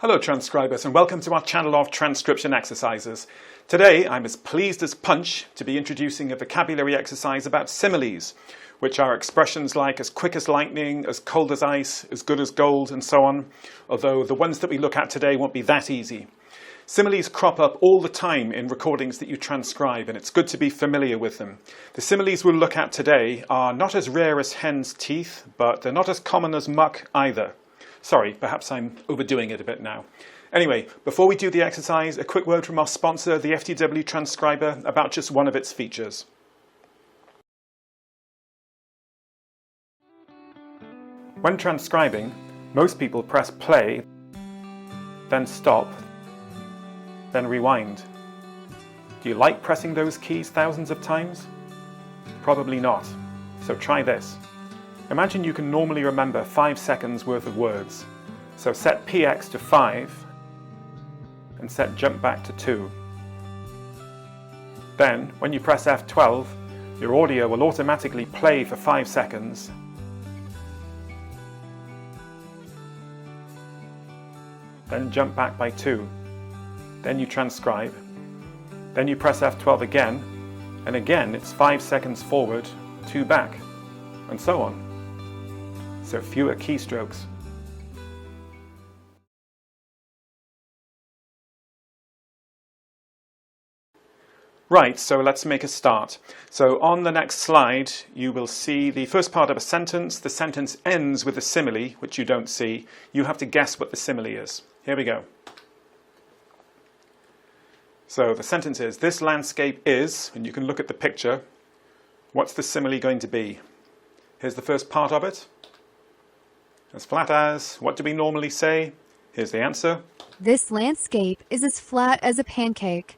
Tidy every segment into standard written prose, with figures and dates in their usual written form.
Hello transcribers and welcome to our channel of transcription exercises. Today I'm as pleased as punch to be introducing a vocabulary exercise about similes, which are expressions like as quick as lightning, as cold as ice, as good as gold and so on, although the ones that we look at today won't be that easy. Similes crop up all the time in recordings that you transcribe, and it's good to be familiar with them. The similes we'll look at today are not as rare as hen's teeth, but they're not as common as muck either. Sorry, perhaps I'm overdoing it a bit now. Anyway, before we do the exercise, a quick word from our sponsor, the FTW Transcriber, about just one of its features. When transcribing, most people press play, then stop, then rewind. Do you like pressing those keys thousands of times? Probably not. So try this. Imagine you can normally remember 5 seconds worth of words. So set px to 5 and set jump back to 2. Then, when you press F12, your audio will automatically play for 5 seconds. Then jump back by 2. Then you transcribe. Then you press F12 again, and again it's 5 seconds forward, 2 back, and so on. So fewer keystrokes. Right, so let's make a start. So on the next slide, you will see the first part of a sentence. The sentence ends with a simile, which you don't see. You have to guess what the simile is. Here we go. So the sentence is, this landscape is, and you can look at the picture. What's the simile going to be? Here's the first part of it. As flat as, what do we normally say? Here's the answer. This landscape is as flat as a pancake.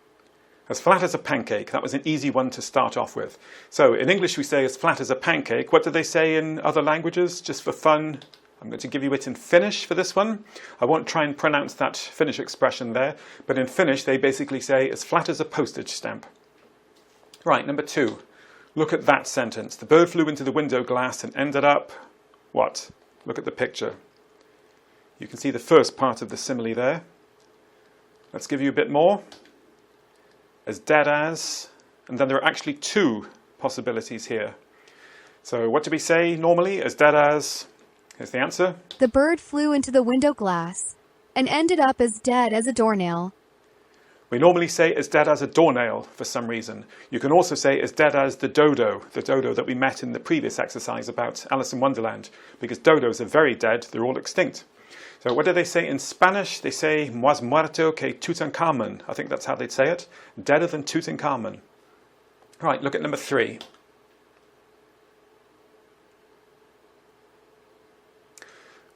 As flat as a pancake. That was an easy one to start off with. So in English we say as flat as a pancake. What do they say in other languages? Just for fun, I'm going to give you it in Finnish for this one. I won't try and pronounce that Finnish expression there, but in Finnish they basically say as flat as a postage stamp. Right, number 2. Look at that sentence. The bird flew into the window glass and ended up, what? Look at the picture. You can see the first part of the simile there. Let's give you a bit more. As dead as, and then there are actually 2 possibilities here. So what do we say normally? As dead as, here's the answer. The bird flew into the window glass and ended up as dead as a doornail. We normally say as dead as a doornail for some reason. You can also say as dead as the dodo that we met in the previous exercise about Alice in Wonderland, because dodos are very dead, they're all extinct. So what do they say in Spanish? They say más muerto que Tutankhamun. I think that's how they'd say it. Deader than Tutankhamun. Right, look at number 3.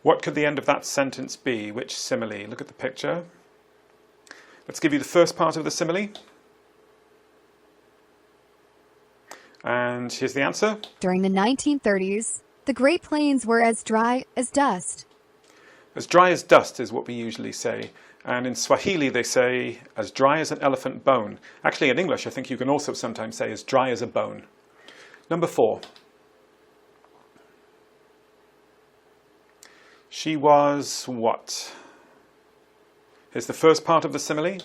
What could the end of that sentence be? Which simile? Look at the picture. Let's give you the first part of the simile. And here's the answer. During the 1930s, the Great Plains were as dry as dust. As dry as dust is what we usually say. And in Swahili they say as dry as an elephant bone. Actually in English I think you can also sometimes say as dry as a bone. Number 4. She was what? Here's the first part of the simile.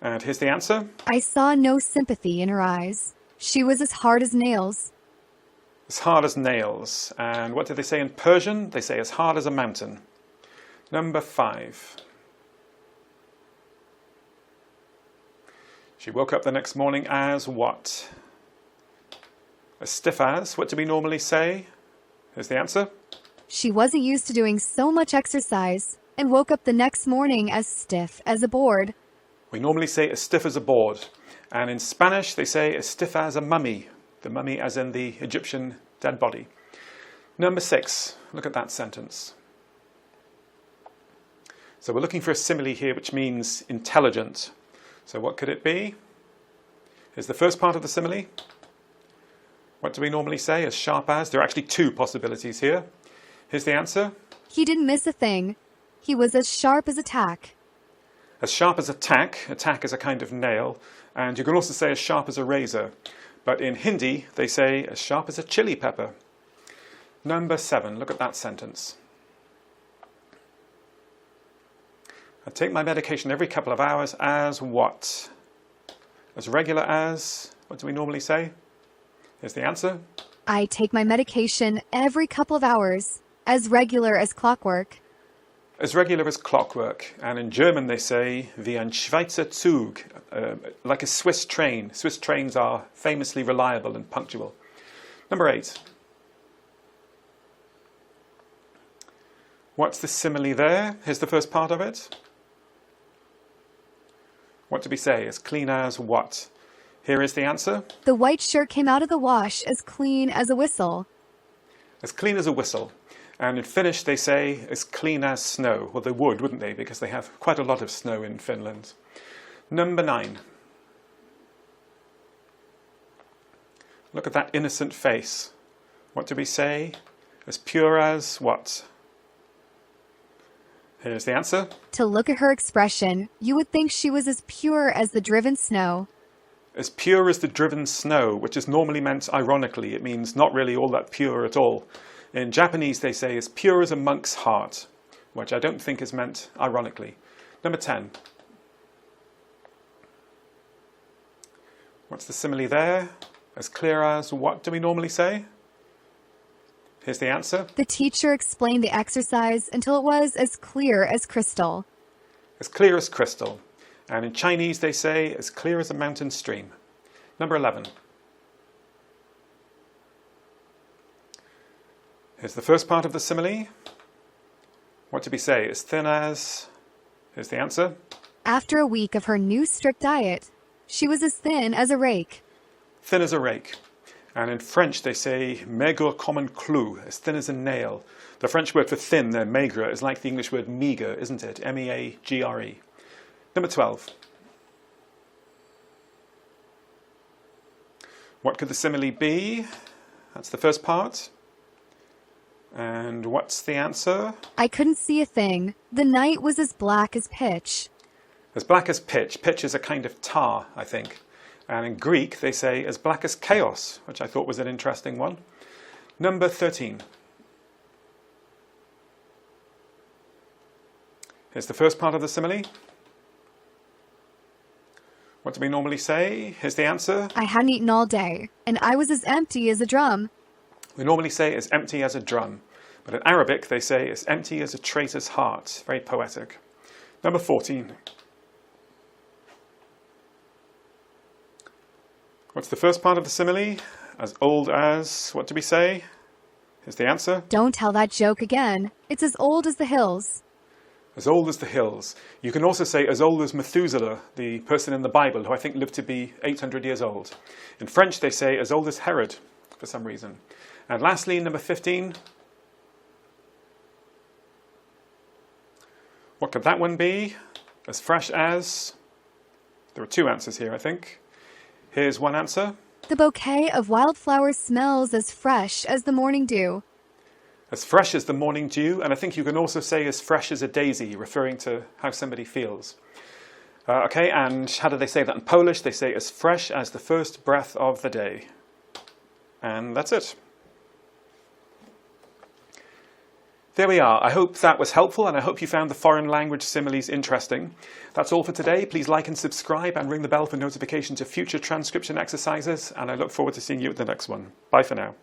And here's the answer. I saw no sympathy in her eyes. She was as hard as nails. As hard as nails. And what do they say in Persian? They say as hard as a mountain. Number 5. She woke up the next morning as what? As stiff as. What do we normally say? Here's the answer. She wasn't used to doing so much exercise and woke up the next morning as stiff as a board. We normally say as stiff as a board. And in Spanish they say as stiff as a mummy. The mummy as in the Egyptian dead body. Number 6. Look at that sentence. So we're looking for a simile here which means intelligent. So what could it be? Here's the first part of the simile. What do we normally say? As sharp as? There are actually 2 possibilities here. Here's the answer. He didn't miss a thing. He was as sharp as a tack. As sharp as a tack. A tack is a kind of nail. And you can also say as sharp as a razor. But in Hindi, they say as sharp as a chili pepper. Number 7, look at that sentence. I take my medication every couple of hours as what? As regular as, what do we normally say? Here's the answer. I take my medication every couple of hours, as regular as clockwork. As regular as clockwork. And in German they say, wie ein Schweizer Zug, like a Swiss train. Swiss trains are famously reliable and punctual. Number 8. What's the simile there? Here's the first part of it. What do we say? As clean as what? Here is the answer. The white shirt came out of the wash as clean as a whistle. As clean as a whistle. And in Finnish they say as clean as snow. Well, they would, wouldn't they? Because they have quite a lot of snow in Finland. Number 9. Look at that innocent face. What do we say? As pure as what? Here's the answer. To look at her expression, you would think she was as pure as the driven snow. As pure as the driven snow, which is normally meant ironically. It means not really all that pure at all. In Japanese they say as pure as a monk's heart, which I don't think is meant ironically. Number 10. What's the simile there? As clear as what do we normally say? Here's the answer. The teacher explained the exercise until it was as clear as crystal. As clear as crystal. And in Chinese they say as clear as a mountain stream. Number 11. Here's the first part of the simile. What did we say? As thin as... Here's the answer. After a week of her new strict diet, she was as thin as a rake. Thin as a rake. And in French they say maigre comme un clou, as thin as a nail. The French word for thin, there, maigre, is like the English word meagre, isn't it? M-E-A-G-R-E. Number 12. What could the simile be? That's the first part. And what's the answer? I couldn't see a thing. The night was as black as pitch. As black as pitch. Pitch is a kind of tar, I think. And in Greek they say as black as chaos, which I thought was an interesting one. Number 13. Here's the first part of the simile. What do we normally say? Here's the answer. I hadn't eaten all day, and I was as empty as a drum. We normally say as empty as a drum. But in Arabic they say as empty as a traitor's heart. Very poetic. Number 14. What's the first part of the simile? As old as, what do we say? Here's the answer. Don't tell that joke again. It's as old as the hills. As old as the hills. You can also say as old as Methuselah, the person in the Bible, who I think lived to be 800 years old. In French they say as old as Herod, for some reason. And lastly, number 15. What could that one be? As fresh as... There are two answers here, I think. Here's one answer. The bouquet of wildflowers smells as fresh as the morning dew. As fresh as the morning dew, and I think you can also say as fresh as a daisy, referring to how somebody feels. Okay, and how do they say that in Polish? They say as fresh as the first breath of the day. And that's it. There we are. I hope that was helpful, and I hope you found the foreign language similes interesting. That's all for today. Please like and subscribe and ring the bell for notifications of future transcription exercises, and I look forward to seeing you at the next one. Bye for now.